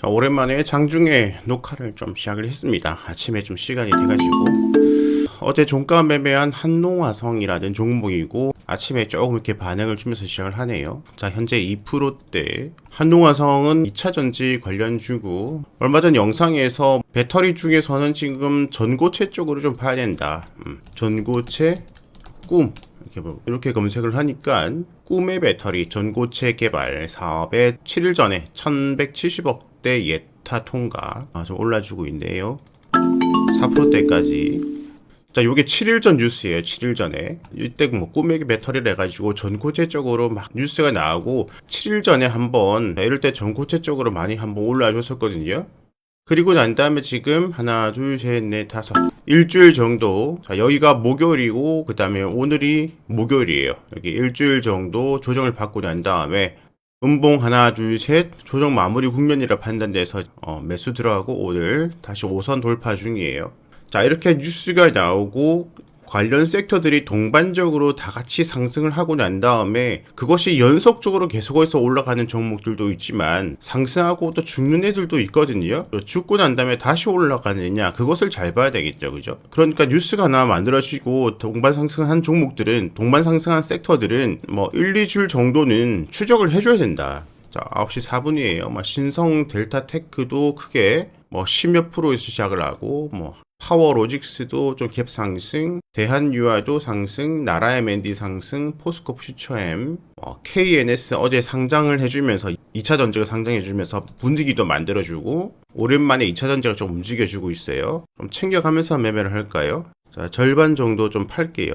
자, 오랜만에 장중에 녹화를 좀 시작을 했습니다. 아침에 좀 시간이 돼가지고 어제 종가 매매한 한농화성이라는 종목이고 아침에 조금 이렇게 반응을 주면서 시작을 하네요. 자, 현재 2%대 한농화성은 2차전지 관련주고 얼마 전 영상에서 배터리 중에서는 지금 전고체 쪽으로 좀 봐야 된다. 전고체 꿈 이렇게 검색을 하니까 꿈의 배터리 전고체 개발 사업에 7일 전에 1170억대 예타 통과 좀 올라주고 있네요. 4%대까지. 자, 요게 7일 전 뉴스예요. 7일 전에. 이때 뭐 꿈의 배터리를 해가지고 전고체 쪽으로 막 뉴스가 나오고 7일 전에 한번 이럴 때 전고체 쪽으로 많이 한번 올라줬었거든요. 그리고 난 다음에 지금 하나, 둘, 셋, 넷, 다섯 일주일 정도. 자, 여기가 목요일이고 그 다음에 오늘이 목요일이에요. 여기 일주일 정도 조정을 받고 난 다음에 음봉 하나, 둘, 셋 조정 마무리 국면이라 판단돼서 매수 들어가고 오늘 다시 5선 돌파 중이에요. 자, 이렇게 뉴스가 나오고 관련 섹터들이 동반적으로 다 같이 상승을 하고 난 다음에 그것이 연속적으로 계속해서 올라가는 종목들도 있지만 상승하고 또 죽는 애들도 있거든요. 죽고 난 다음에 다시 올라가느냐 그것을 잘 봐야 되겠죠. 그죠? 그러니까 뉴스가 하나 만들어지고 동반 상승한 종목들은 동반 상승한 섹터들은 뭐 1, 2줄 정도는 추적을 해줘야 된다. 자, 9시 4분이에요. 신성 델타 테크도 크게 뭐 10몇 %에서 시작을 하고 뭐 파워로직스도 좀 갭 상승, 대한유아도 상승, 나라엠앤디 상승, 포스코 퓨처엠, KNS 어제 상장을 해주면서 2차 전지가 상장해주면서 분위기도 만들어주고 오랜만에 2차 전지가 좀 움직여주고 있어요. 좀 챙겨가면서 매매를 할까요? 자, 절반 정도 좀 팔게요.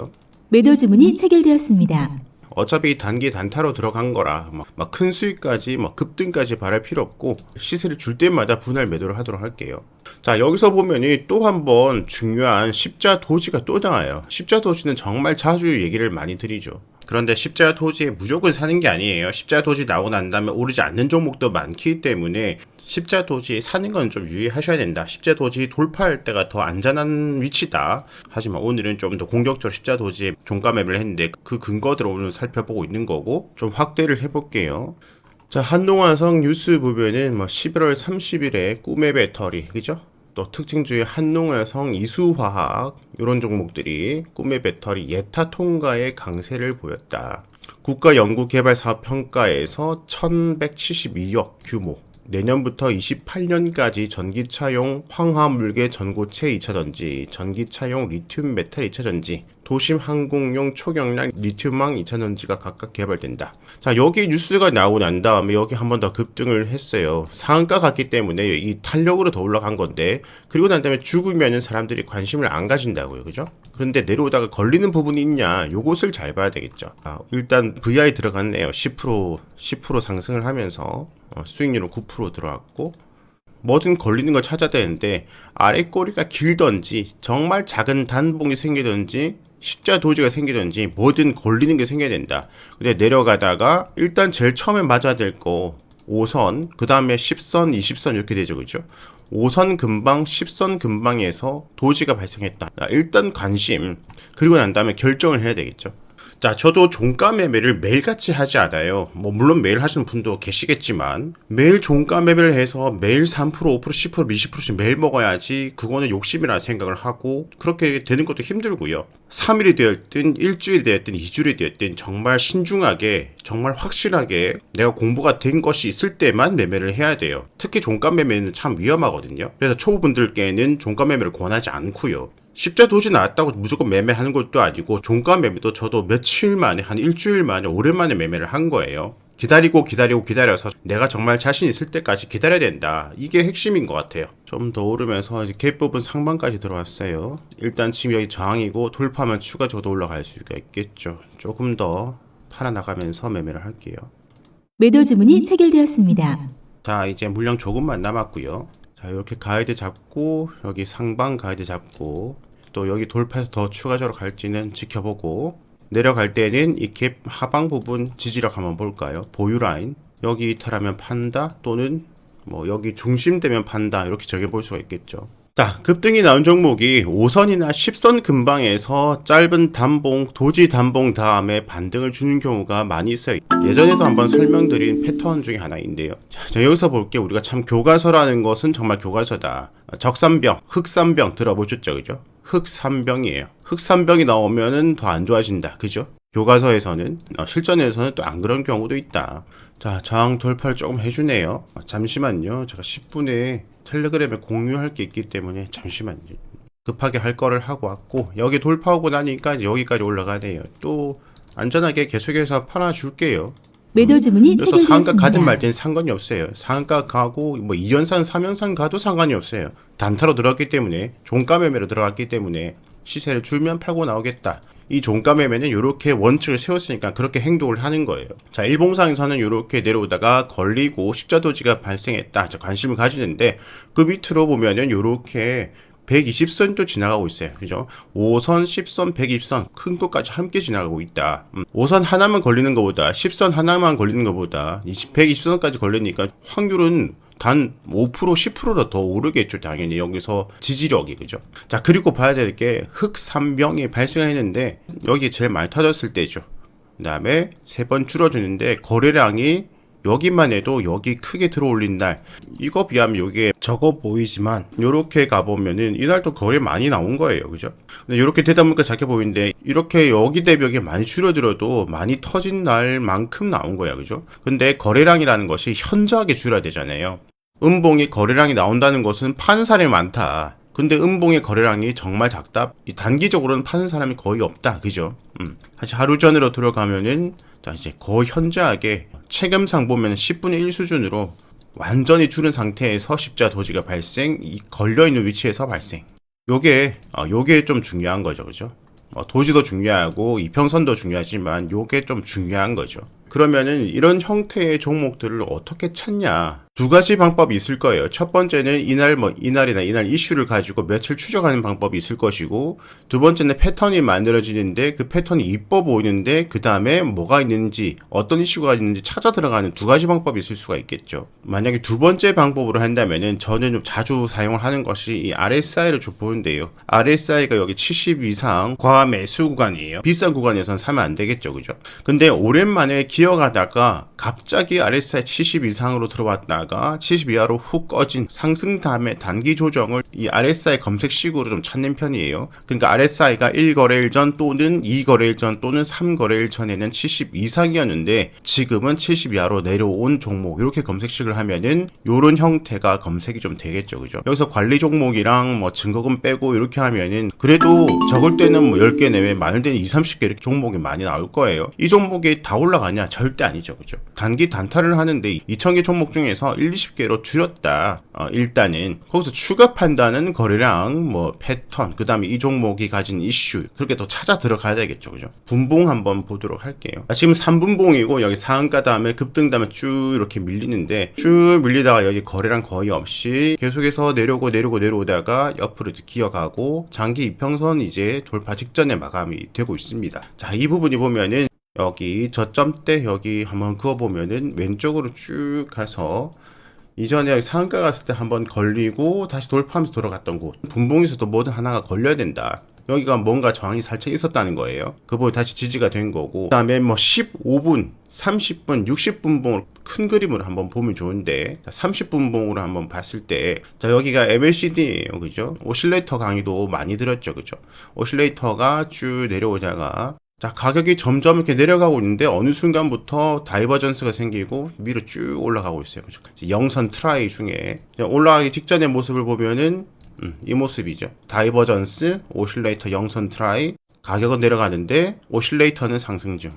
매도 주문이 체결되었습니다. 어차피 단기 단타로 들어간 거라 막 큰 수익까지 급등까지 바랄 필요 없고 시세를 줄 때마다 분할 매도를 하도록 할게요. 자, 여기서 보면이 또 한 번 중요한 십자 도지가 또 나와요. 십자 도지는 정말 자주 얘기를 많이 드리죠. 그런데 십자 도지에 무조건 사는 게 아니에요. 십자 도지 나오고 난 다음에 오르지 않는 종목도 많기 때문에 십자 도지에 사는 건 좀 유의하셔야 된다. 십자 도지 돌파할 때가 더 안전한 위치다. 하지만 오늘은 좀 더 공격적으로 십자 도지에 종가 매매를 했는데 그 근거들을 오늘 살펴보고 있는 거고 좀 확대를 해볼게요. 자, 한농화성 뉴스 보면은 11월 30일에 꿈의 배터리, 그죠? 또 특징주의 한농화성, 이수화학 이런 종목들이 꿈의 배터리 예타 통과의 강세를 보였다. 국가연구개발사업평가에서 1172억 규모. 내년부터 28년까지 전기차용 황화물계 전고체 2차전지, 전기차용 리튬 메탈 2차전지, 도심 항공용 초경량 리튬망 2차전지가 각각 개발된다. 자, 여기 뉴스가 나오고 난 다음에 여기 한 번 더 급등을 했어요. 상한가 갔기 때문에 이 탄력으로 더 올라간 건데, 그리고 난 다음에 죽으면은 사람들이 관심을 안 가진다고요. 그죠? 그런데 내려오다가 걸리는 부분이 있냐, 요것을 잘 봐야 되겠죠. 일단 VI 들어갔네요. 10% 상승을 하면서 수익률은 9% 들어왔고, 뭐든 걸리는 걸 찾아야 되는데 아래 꼬리가 길던지 정말 작은 단봉이 생기던지 십자 도지가 생기던지 뭐든 걸리는 게 생겨야 된다. 근데 내려가다가 일단 제일 처음에 맞아야 될 거 5선, 그 다음에 10선, 20선 이렇게 되죠. 그죠? 5선 근방, 10선 근방에서 도지가 발생했다. 일단 관심, 그리고 난 다음에 결정을 해야 되겠죠. 자, 저도 종가 매매를 매일같이 하지 않아요. 물론 매일 하시는 분도 계시겠지만 매일 종가 매매를 해서 매일 3%, 5%, 10%, 20%씩 매일 먹어야지 그거는 욕심이라 생각을 하고 그렇게 되는 것도 힘들고요. 3일이 되었든 일주일이 되었든 2주일이 되었든 정말 신중하게 정말 확실하게 내가 공부가 된 것이 있을 때만 매매를 해야 돼요. 특히 종가 매매는 참 위험하거든요. 그래서 초보분들께는 종가 매매를 권하지 않고요. 십자 도지 나왔다고 무조건 매매하는 것도 아니고 종가 매매도 저도 며칠 만에 한 일주일 만에 오랜만에 매매를 한 거예요. 기다려서 내가 정말 자신 있을 때까지 기다려야 된다. 이게 핵심인 것 같아요. 좀 더 오르면서 이제 갭 부분 상방까지 들어왔어요. 일단 지금 여기 저항이고 돌파하면 추가적으로 올라갈 수가 있겠죠. 조금 더 팔아나가면서 매매를 할게요. 매도 주문이 체결되었습니다. 자, 이제 물량 조금만 남았고요. 자, 이렇게 가이드 잡고 여기 상방 가이드 잡고 또 여기 돌파해서 더 추가적으로 갈지는 지켜보고 내려갈 때는 이 갭 하방 부분 지지력 한번 볼까요? 보유 라인 여기 이탈하면 판다 또는 여기 중심되면 판다 이렇게 정해볼 수가 있겠죠. 자, 급등이 나온 종목이 5선이나 10선 근방에서 짧은 단봉, 도지 단봉 다음에 반등을 주는 경우가 많이 있어요. 예전에도 한번 설명드린 패턴 중에 하나인데요. 자, 여기서 볼게요. 우리가 참 교과서라는 것은 정말 교과서다. 적산병, 흑산병 들어보셨죠? 그죠? 흑산병이에요. 흑산병이 나오면은 더 안 좋아진다. 그죠? 교과서에서는, 실전에서는 또 안 그런 경우도 있다. 자, 저항 돌파를 조금 해주네요. 잠시만요. 제가 10분에 텔레그램에 공유할 게 있기 때문에 잠시만요. 급하게 할 거를 하고 왔고, 여기 돌파하고 나니까 이제 여기까지 올라가네요. 또 안전하게 계속해서 팔아줄게요. 매도 주문이 그래서 상한가 가든 체결되었습니다. 말 때는 상관이 없어요. 상한가 가고 뭐 2연산, 3연산 가도 상관이 없어요. 단타로 들어갔기 때문에, 종가 매매로 들어갔기 때문에 시세를 줄면 팔고 나오겠다. 이 종가 매매는 이렇게 원칙을 세웠으니까 그렇게 행동을 하는 거예요. 자, 일봉상에서는 이렇게 내려오다가 걸리고 십자도지가 발생했다. 자, 관심을 가지는데 그 밑으로 보면은 이렇게 120선도 지나가고 있어요. 그죠? 5선, 10선, 120선 큰 것까지 함께 지나가고 있다. 5선 하나만 걸리는 것보다 10선 하나만 걸리는 것보다 120선까지 걸리니까 확률은 단 5%, 10%더 더 오르겠죠. 당연히 여기서 지지력이. 그죠? 자, 그리고 봐야 될 게 흑산병이 발생했는데 여기 제일 많이 터졌을 때죠. 그 다음에 3번 줄어드는데 거래량이 여기만 해도 여기 크게 들어올린 날, 이거 비하면 이게 적어 보이지만 요렇게 가보면은 이날도 거래 많이 나온 거예요. 그죠? 근데 요렇게 되다 보니까 작게 보이는데 이렇게 여기 대벽이 많이 줄어들어도 많이 터진 날만큼 나온 거야. 그죠? 근데 거래량이라는 것이 현저하게 줄어야 되잖아요. 음봉이 거래량이 나온다는 것은 파는 사람이 많다. 근데 음봉의 거래량이 정말 작다. 이 단기적으로는 파는 사람이 거의 없다. 그죠? 다시 하루 전으로 들어가면은 자, 이제 거의 현저하게 체감상 보면 10분의 1 수준으로 완전히 줄은 상태에서 십자 도지가 발생, 이 걸려있는 위치에서 발생. 요게 좀 중요한 거죠. 그죠? 도지도 중요하고 이평선도 중요하지만 요게 좀 중요한 거죠. 그러면은 이런 형태의 종목들을 어떻게 찾냐? 두 가지 방법이 있을 거예요. 첫 번째는 이날이나 이날 이슈를 가지고 며칠 추적하는 방법이 있을 것이고, 두 번째는 패턴이 만들어지는데 그 패턴이 이뻐 보이는데 그 다음에 뭐가 있는지, 어떤 이슈가 있는지 찾아 들어가는 두 가지 방법이 있을 수가 있겠죠. 만약에 두 번째 방법으로 한다면은 저는 좀 자주 사용을 하는 것이 이 RSI를 좀 보는데요. RSI가 여기 70 이상 과매수 구간이에요. 비싼 구간에서는 사면 안 되겠죠. 그죠? 근데 오랜만에 기어가다가 갑자기 RSI 70 이상으로 들어왔다가 70 이하로 훅 꺼진 상승 다음에 단기 조정을 이 RSI 검색식으로 좀 찾는 편이에요. 그러니까 RSI가 1거래일 전 또는 2거래일 전 또는 3거래일 전에는 70 이상이었는데 지금은 70 이하로 내려온 종목, 이렇게 검색식을 하면은 요런 형태가 검색이 좀 되겠죠. 그죠? 여기서 관리 종목이랑 뭐 증거금 빼고 이렇게 하면은 그래도 적을 때는 뭐 10개 내외, 많을 때는 20, 30개 이렇게 종목이 많이 나올 거예요. 이 종목이 다 올라가냐? 절대 아니죠. 그죠? 단기 단타를 하는데 2,000개 종목 중에서 1, 20개로 줄였다. 일단은 거기서 추가 판단은 거래량, 뭐 패턴, 그 다음에 이 종목이 가진 이슈, 그렇게 더 찾아 들어가야 되겠죠. 그죠? 분봉 한번 보도록 할게요. 지금 3분봉이고 여기 상한가 다음에 급등 다음에 쭉 이렇게 밀리는데, 쭉 밀리다가 여기 거래량 거의 없이 계속해서 내려오다가 옆으로 기어가고 장기 이평선 이제 돌파 직전에 마감이 되고 있습니다. 자, 이 부분이 보면은 여기 저점대 여기 한번 그어보면은 왼쪽으로 쭉 가서 이전에 여기 상한가 갔을 때 한번 걸리고 다시 돌파하면서 돌아갔던 곳, 분봉에서도 뭐든 하나가 걸려야 된다. 여기가 뭔가 저항이 살짝 있었다는 거예요. 그 부분이 다시 지지가 된 거고, 그 다음에 뭐 15분, 30분, 60분봉으로 큰 그림으로 한번 보면 좋은데, 30분봉으로 한번 봤을 때, 자, 여기가 MACD예요. 그죠? 오실레이터 강의도 많이 들었죠. 그죠? 오실레이터가 쭉 내려오다가 자, 가격이 점점 이렇게 내려가고 있는데 어느 순간부터 다이버전스가 생기고 위로 쭉 올라가고 있어요. 그죠? 영선 트라이 중에 올라가기 직전의 모습을 보면은 이 모습이죠. 다이버전스, 오실레이터, 영선 트라이, 가격은 내려가는데 오실레이터는 상승 중.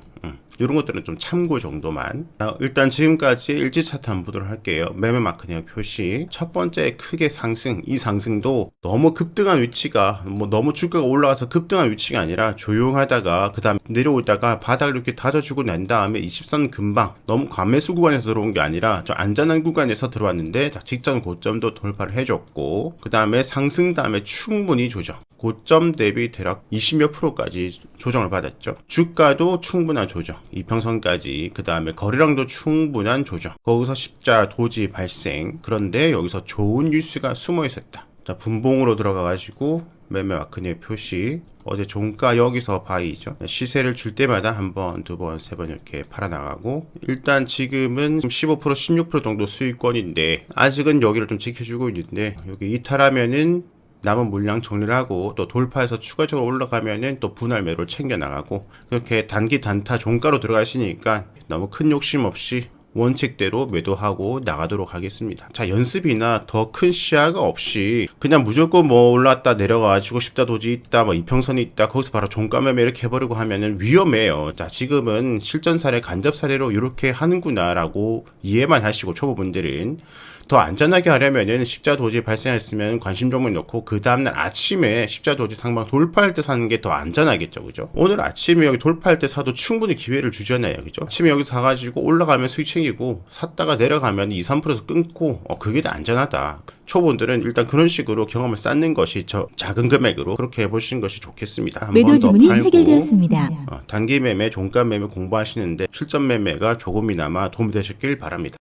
이런 것들은 좀 참고 정도만. 일단 지금까지 일지 차트 한번 보도록 할게요. 매매 마크네요. 표시. 첫 번째 크게 상승. 이 상승도 너무 급등한 위치가, 뭐 너무 주가가 올라가서 급등한 위치가 아니라 조용하다가 그 다음 내려오다가 바닥을 이렇게 다져주고 난 다음에 20선 금방, 너무 과매수 구간에서 들어온 게 아니라 좀 안전한 구간에서 들어왔는데 직전 고점도 돌파를 해줬고, 그 다음에 상승 다음에 충분히 조정. 고점 대비 대략 20몇 프로까지 조정을 받았죠. 주가도 충분한 조정, 이평선까지, 그 다음에 거래량도 충분한 조정. 거기서 십자 도지 발생. 그런데 여기서 좋은 뉴스가 숨어 있었다. 자, 분봉으로 들어가가지고 매매 마크의 표시. 어제 종가 여기서 바이죠. 시세를 줄 때마다 한 번, 두 번, 세 번 이렇게 팔아나가고, 일단 지금은 15%, 16% 정도 수익권인데 아직은 여기를 좀 지켜주고 있는데, 여기 이탈하면은 남은 물량 정리를 하고 또 돌파해서 추가적으로 올라가면은 또 분할 매로를 챙겨 나가고, 그렇게 단기 단타 종가로 들어가시니까 너무 큰 욕심 없이 원칙대로 매도하고 나가도록 하겠습니다. 자, 연습이나 더 큰 시야가 없이 그냥 무조건 뭐 올랐다 내려가가지고 십자 도지 있다, 뭐 이평선이 있다, 거기서 바로 종가 매매 이렇게 해버리고 하면은 위험해요. 자, 지금은 실전 사례, 간접 사례로 이렇게 하는구나라고 이해만 하시고, 초보분들은 더 안전하게 하려면은 십자 도지 발생했으면 관심 종목 넣고 그 다음날 아침에 십자 도지 상방 돌파할 때 사는 게 더 안전하겠죠, 그죠? 오늘 아침에 여기 돌파할 때 사도 충분히 기회를 주잖아요, 그죠? 아침에 여기 사가지고 올라가면 수익 챙기고, 샀다가 내려가면 2, 3%에서 끊고, 그게 더 안전하다. 초보들은 일단 그런 식으로 경험을 쌓는 것이 작은 금액으로 그렇게 해보시는 것이 좋겠습니다. 한 번 매도 더 주문이 팔고 체결되었습니다. 단기 매매, 종가 매매 공부하시는데 실전 매매가 조금이나마 도움이 되셨길 바랍니다.